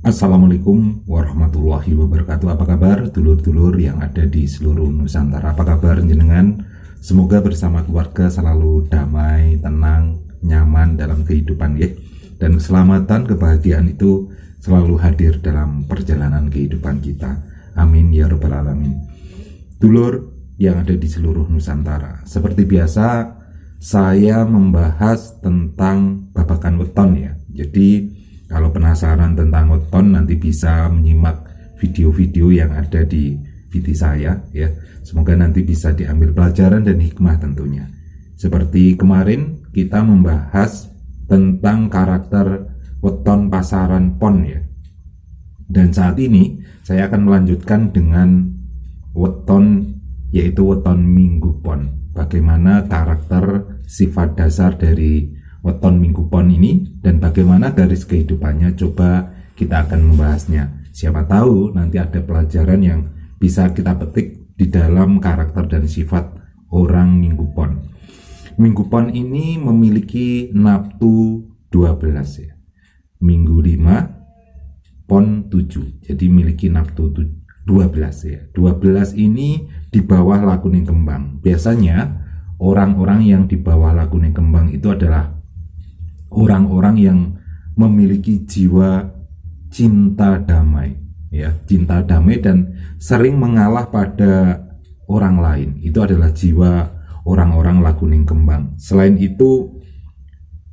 Assalamualaikum warahmatullahi wabarakatuh. Apa kabar dulur-dulur yang ada di seluruh Nusantara? Apa kabar jenengan? Semoga bersama keluarga selalu damai, tenang, nyaman dalam kehidupan ya. Dan keselamatan, kebahagiaan itu selalu hadir dalam perjalanan kehidupan kita. Amin ya rabbal alamin. Dulur yang ada di seluruh Nusantara, seperti biasa saya membahas tentang babakan weton ya. Jadi kalau penasaran tentang weton, nanti bisa menyimak video-video yang ada di VT saya ya. Semoga nanti bisa diambil pelajaran dan hikmah tentunya. Seperti kemarin kita membahas tentang karakter weton pasaran pon ya. Dan saat ini saya akan melanjutkan dengan weton, yaitu weton minggu pon. Bagaimana karakter sifat dasar dari weton minggu pon ini dan bagaimana garis kehidupannya, coba kita akan membahasnya. Siapa tahu nanti ada pelajaran yang bisa kita petik di dalam karakter dan sifat orang minggu pon. Minggu pon ini memiliki naftu 12 ya. Minggu 5, pon 7. Jadi memiliki naftu 12 ya. 12 ini di bawah lakuning kembang. Biasanya orang-orang yang di bawah lakuning kembang itu adalah orang-orang yang memiliki jiwa cinta damai ya, cinta damai dan sering mengalah pada orang lain. Itu adalah jiwa orang-orang lakuning kembang. Selain itu,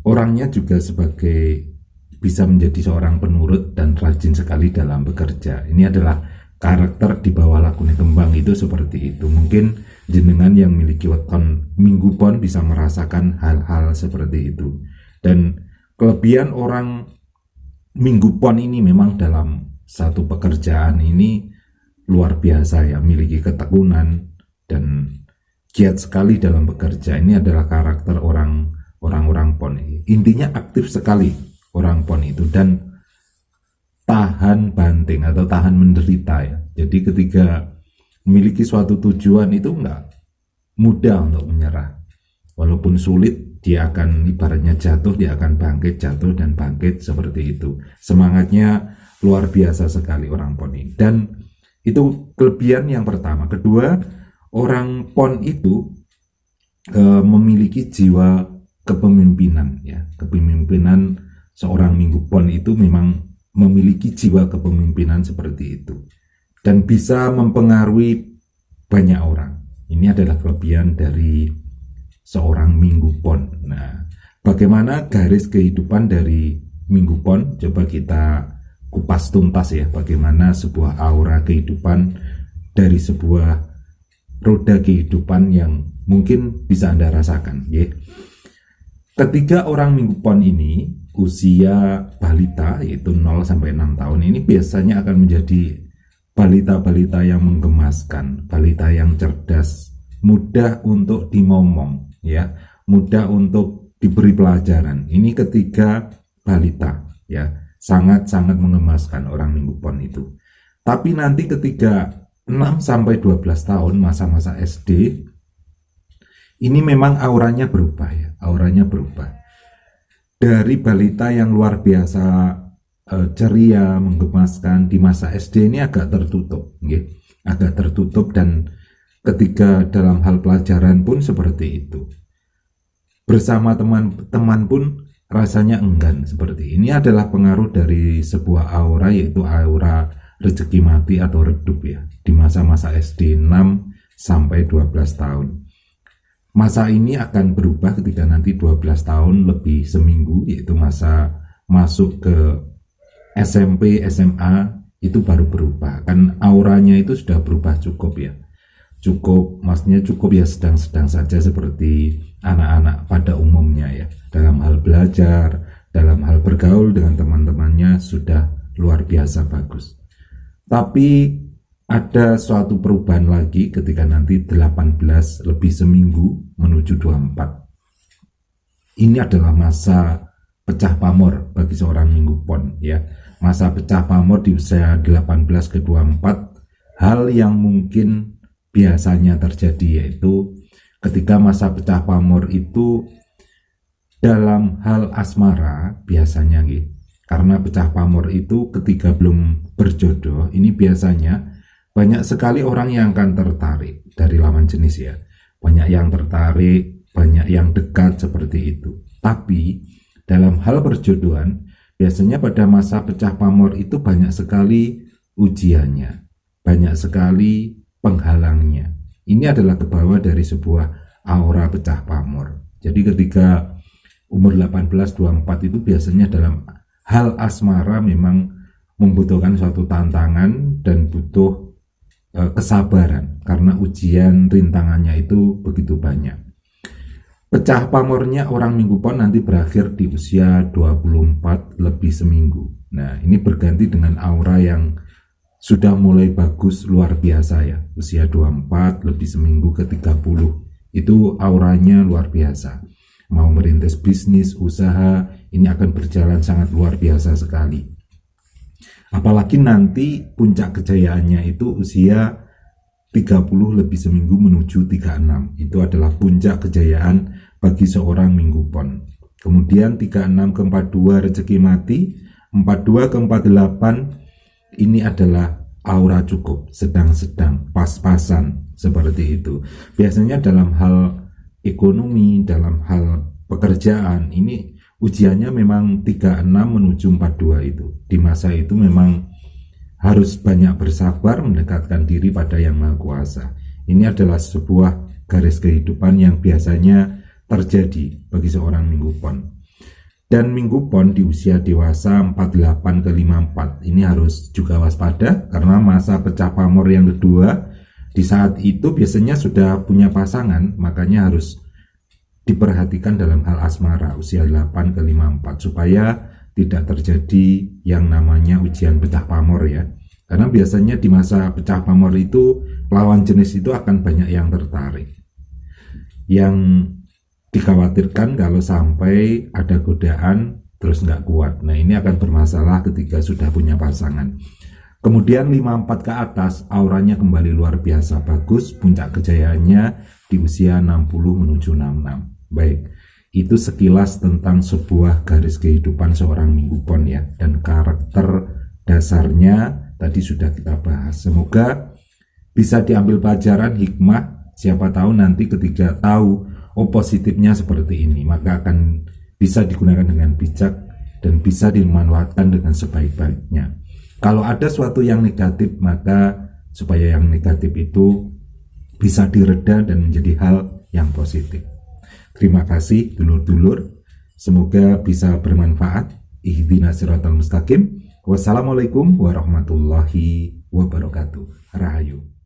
orangnya juga sebagai bisa menjadi seorang penurut dan rajin sekali dalam bekerja. Ini adalah karakter di bawah lakuning kembang itu seperti itu. Mungkin jenengan yang memiliki weton minggu pon bisa merasakan hal-hal seperti itu. Dan kelebihan orang minggu pon ini memang dalam satu pekerjaan ini luar biasa ya, memiliki ketekunan dan giat sekali dalam bekerja. Ini adalah karakter orang-orang pon. Intinya aktif sekali orang pon itu dan tahan banting atau tahan menderita ya. Jadi ketika memiliki suatu tujuan itu enggak mudah untuk menyerah. Walaupun sulit, dia akan ibaratnya jatuh, dia akan bangkit, jatuh dan bangkit seperti itu. Semangatnya luar biasa sekali orang pon ini. Dan itu kelebihan yang pertama. Kedua, orang pon itu memiliki jiwa kepemimpinan ya. Kepemimpinan seorang minggu pon itu memang memiliki jiwa kepemimpinan seperti itu. Dan bisa mempengaruhi banyak orang. Ini adalah kelebihan dari seorang minggu pon. Nah, bagaimana garis kehidupan dari minggu pon? Coba kita kupas tuntas ya, bagaimana sebuah aura kehidupan dari sebuah roda kehidupan yang mungkin bisa Anda rasakan ya. Ketiga orang minggu pon ini usia balita, yaitu 0 sampai 6 tahun ini biasanya akan menjadi balita-balita yang menggemaskan, balita yang cerdas, mudah untuk dimomong ya, mudah untuk diberi pelajaran. Ini ketiga balita ya, sangat-sangat mengemaskan orang minggu pon itu. Tapi nanti ketika 6 sampai 12 tahun, masa-masa SD, ini memang auranya berubah ya, auranya berubah. Dari balita yang luar biasa ceria, menggemaskan di masa SD ini agak tertutup ya, agak tertutup, dan ketika dalam hal pelajaran pun seperti itu. Bersama teman-teman pun rasanya enggan seperti ini. Adalah pengaruh dari sebuah aura, yaitu aura rezeki mati atau redup ya, di masa-masa SD 6 sampai 12 tahun. Masa ini akan berubah ketika nanti 12 tahun lebih seminggu, yaitu masa masuk ke SMP, SMA, itu baru berubah. Kan auranya itu sudah berubah cukup ya. Cukup, maksudnya cukup ya sedang-sedang saja seperti anak-anak pada umumnya ya. Dalam hal belajar, dalam hal bergaul dengan teman-temannya sudah luar biasa bagus. Tapi ada suatu perubahan lagi ketika nanti 18 lebih seminggu menuju 24. Ini adalah masa pecah pamor bagi seorang minggu pon ya. Masa pecah pamor di usia 18 ke 24, hal yang mungkin biasanya terjadi yaitu ketika masa pecah pamor itu dalam hal asmara biasanya gitu. Karena pecah pamor itu ketika belum berjodoh, ini biasanya banyak sekali orang yang akan tertarik dari lawan jenis ya. Banyak yang tertarik, banyak yang dekat seperti itu. Tapi dalam hal perjodohan, biasanya pada masa pecah pamor itu banyak sekali ujiannya, banyak sekali penghalangnya. Ini adalah kebawa dari sebuah aura pecah pamor. Jadi ketika umur 18-24 itu biasanya dalam hal asmara memang membutuhkan suatu tantangan dan butuh kesabaran karena ujian rintangannya itu begitu banyak. Pecah pamornya orang Minggu Pon nanti berakhir di usia 24 lebih seminggu. Nah, ini berganti dengan aura yang sudah mulai bagus luar biasa ya. Usia 24 lebih seminggu ke 30. Itu auranya luar biasa. Mau merintis bisnis, usaha, ini akan berjalan sangat luar biasa sekali. Apalagi nanti puncak kejayaannya itu usia 30 lebih seminggu menuju 36. Itu adalah puncak kejayaan bagi seorang Minggu Pon. Kemudian 36 ke 42 rezeki mati, 42 ke 48 ini adalah aura cukup, sedang-sedang, pas-pasan seperti itu. Biasanya dalam hal ekonomi, dalam hal pekerjaan, ini ujiannya memang 36 menuju 42 itu. Di masa itu memang harus banyak bersabar mendekatkan diri pada Yang Maha Kuasa. Ini adalah sebuah garis kehidupan yang biasanya terjadi bagi seorang Minggu Pon. Dan Minggu Pon di usia dewasa 48 ke 54 ini harus juga waspada karena masa pecah pamor yang kedua. Di saat itu biasanya sudah punya pasangan, makanya harus diperhatikan dalam hal asmara usia 8 ke 54 supaya tidak terjadi yang namanya ujian pecah pamor ya. Karena biasanya di masa pecah pamor itu lawan jenis itu akan banyak yang tertarik. Yang dikhawatirkan kalau sampai ada godaan terus nggak kuat. Nah, ini akan bermasalah ketika sudah punya pasangan. Kemudian 54 ke atas auranya kembali luar biasa bagus, puncak kejayaannya di usia 60 menuju 66. Baik, itu sekilas tentang sebuah garis kehidupan seorang Minggu Pon ya, dan karakter dasarnya tadi sudah kita bahas. Semoga bisa diambil pelajaran hikmah, siapa tahu nanti ketika tahu positifnya seperti ini, maka akan bisa digunakan dengan bijak dan bisa dimanfaatkan dengan sebaik-baiknya. Kalau ada suatu yang negatif, maka supaya yang negatif itu bisa direda dan menjadi hal yang positif. Terima kasih dulur-dulur, semoga bisa bermanfaat. Ihdinas siratal mustaqim. Wassalamualaikum warahmatullahi wabarakatuh. Rahayu.